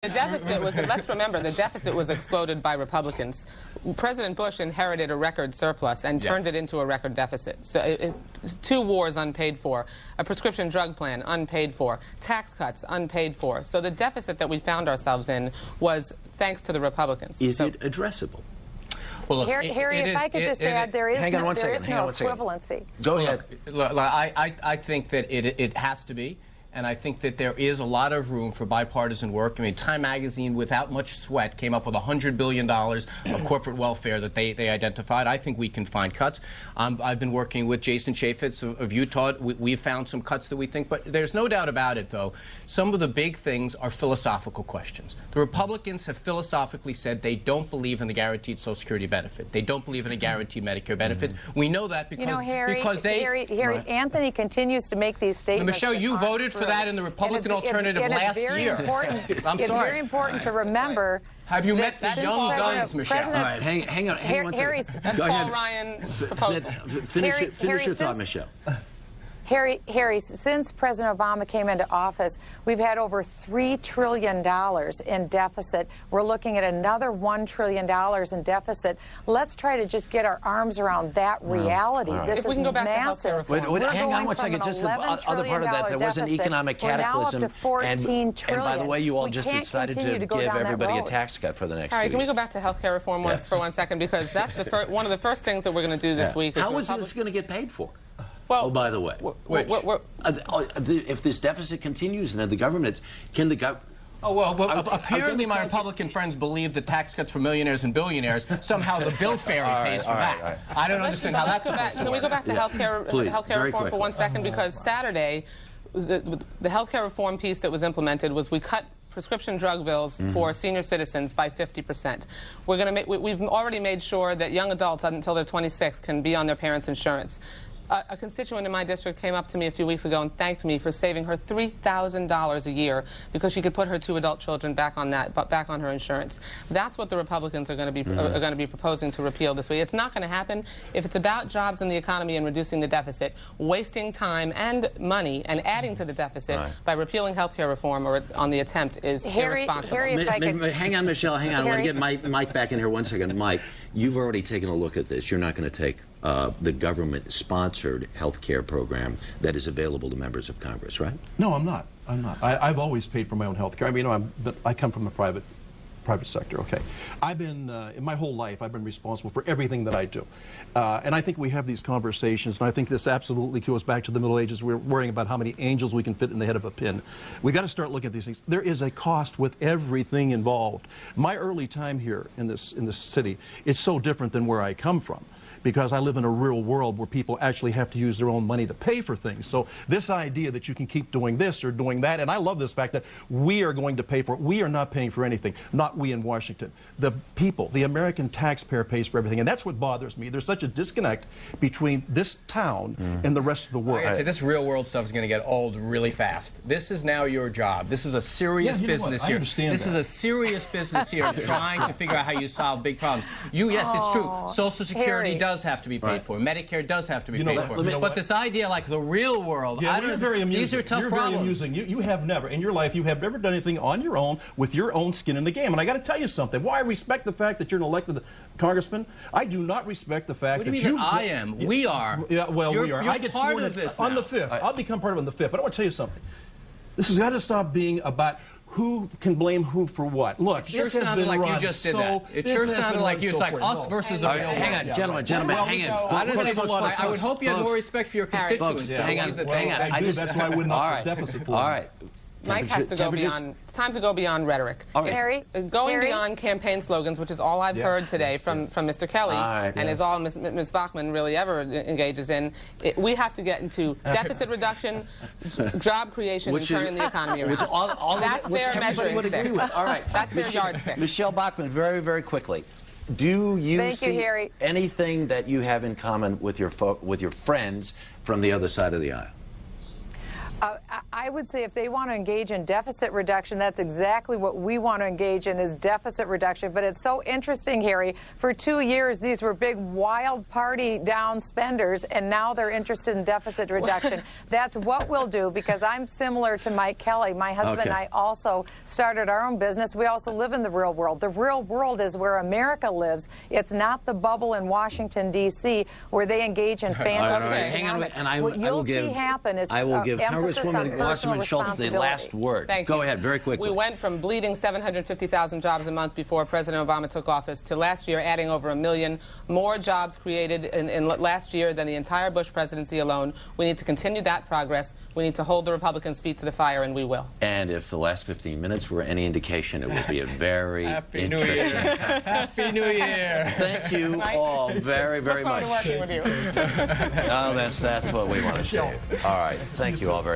The deficit was, let's remember, the deficit was exploded by Republicans. President Bush inherited a record surplus and turned it into a record deficit. So 2 wars unpaid for, a prescription drug plan unpaid for, tax cuts unpaid for. So the deficit that we found ourselves in was thanks to the Republicans. Is it addressable? Well, look, Harry, if I could just add, there is no equivalency. Go ahead. Look, I think that it has to be. And I think that there is a lot of room for bipartisan work. I mean, Time Magazine, without much sweat, came up with $100 billion of corporate welfare that they identified. I think we can find cuts. I've been working with Jason Chaffetz of Utah. We've found some cuts that we think. But there's no doubt about it, though. Some of the big things are philosophical questions. The Republicans have philosophically said they don't believe in the guaranteed Social Security benefit. They don't believe in a guaranteed Medicare benefit. We know that because, Harry, Anthony continues to make these statements. Now, Michelle, you voted for that in the Republican alternative last year. I'm sorry. It's very important to remember. Have you met these young guns, Michelle? All right, hang on one second. That's Paul Ryan's proposal. Finish your thought, Michelle. Harry, since President Obama came into office, we've had over $3 trillion in deficit. We're looking at another $1 trillion in deficit. Let's try to just get our arms around that reality. Right. This is massive. Hang on one second. Just the other part of that, there was an economic cataclysm. We're now up to $14 trillion. And by the way, you all just decided to give everybody a tax cut for the next 2 years. Can we go back to health care reform for 1 second? Because that's one of the first things that we're going to do this week. How is this going to get paid for? Well, oh, by the way, if this deficit continues, and the government can the government. Oh, well, apparently my Republican friends believe that tax cuts for millionaires and billionaires, somehow the bill fairy pays for that. I don't understand how that's supposed to work. Can we go back to health care reform for 1 second? Because Saturday, the health care reform piece that was implemented was we cut prescription drug bills for senior citizens by 50%. We've already made sure that young adults until they're 26 can be on their parents' insurance. A constituent in my district came up to me a few weeks ago and thanked me for saving her $3,000 a year because she could put her 2 adult children back on her insurance. That's what the Republicans are going to be proposing to repeal this week. It's not going to happen. If it's about jobs in the economy and reducing the deficit, wasting time and money and adding to the deficit by repealing health care reform or on the attempt is irresponsible. Hang on, Michelle. Hang on. I want to get Mike back in here 1 second. Mike, you've already taken a look at this. You're not going to take the government-sponsored health care program that is available to members of Congress, right? No, I'm not. I've always paid for my own health care. I mean, I come from the private sector, okay. I've been, in my whole life, I've been responsible for everything that I do. And I think we have these conversations, and I think this absolutely goes back to the Middle Ages. We're worrying about how many angels we can fit in the head of a pin. We've got to start looking at these things. There is a cost with everything involved. My early time here in this city, it's so different than where I come from, because I live in a real world where people actually have to use their own money to pay for things. So this idea that you can keep doing this or doing that, and I love this fact that we are going to pay for it. We are not paying for anything, not we in Washington. The people, the American taxpayer pays for everything, and that's what bothers me. There's such a disconnect between this town and the rest of the world. This real world stuff is going to get old really fast. This is now your job. This is a serious business here. This is a serious business here trying to figure out how you solve big problems. Yes, it's true. Social Security does have to be paid for. Medicare does have to be paid for. But this idea like the real world, I don't know, these are tough problems. Very amusing. You have never, in your life, you have never done anything on your own with your own skin in the game. And I got to tell you something. While I respect the fact that you're an elected congressman, I do not respect the fact that you... I am. We are. Yeah, well, we are. I get part of this on the 5th. I'll become part of it on the 5th. But I want to tell you something. This has got to stop being about who can blame who for what. Look, it sure sounded like you just did that. It sure sounded like you. It's like us versus the real world. Hang on, gentlemen, hang on. I would hope you had more respect for your constituents. Hang on. That's why I wouldn't have the deficit for all right. Mike has to go beyond. It's time to go beyond rhetoric. Harry, going beyond campaign slogans, which is all I've heard today from Mr. Kelly, and is all Ms. Bachmann really ever engages in. We have to get into deficit reduction, job creation, and turning the economy around. That's their measuring stick. All right, that's their yardstick. Michele Bachmann, very, very quickly. Do you see anything that you have in common with your friends from the other side of the aisle? I would say if they want to engage in deficit reduction, that's exactly what we want to engage in, is deficit reduction. But it's so interesting, Harry. For 2 years, these were big, wild party down spenders, and now they're interested in deficit reduction. That's what we'll do, because I'm similar to Mike Kelly. My husband and I also started our own business. We also live in the real world. The real world is where America lives. It's not the bubble in Washington, D.C., where they engage in fantasy. Hang on, and what you'll see happen is Congresswoman Wasserman Schultz the last word. Thank Go you. ahead, very quickly. We went from bleeding 750,000 jobs a month before President Obama took office to last year adding over 1 million more jobs created in last year than the entire Bush presidency alone. We need to continue that progress. We need to hold the Republicans' feet to the fire, and we will. And if the last 15 minutes were any indication, it will be a very Happy New Year. Happy New Year. Thank you all very, very much. Look forward to working with you. Oh, that's what we want to say. All right. Thank you all very much.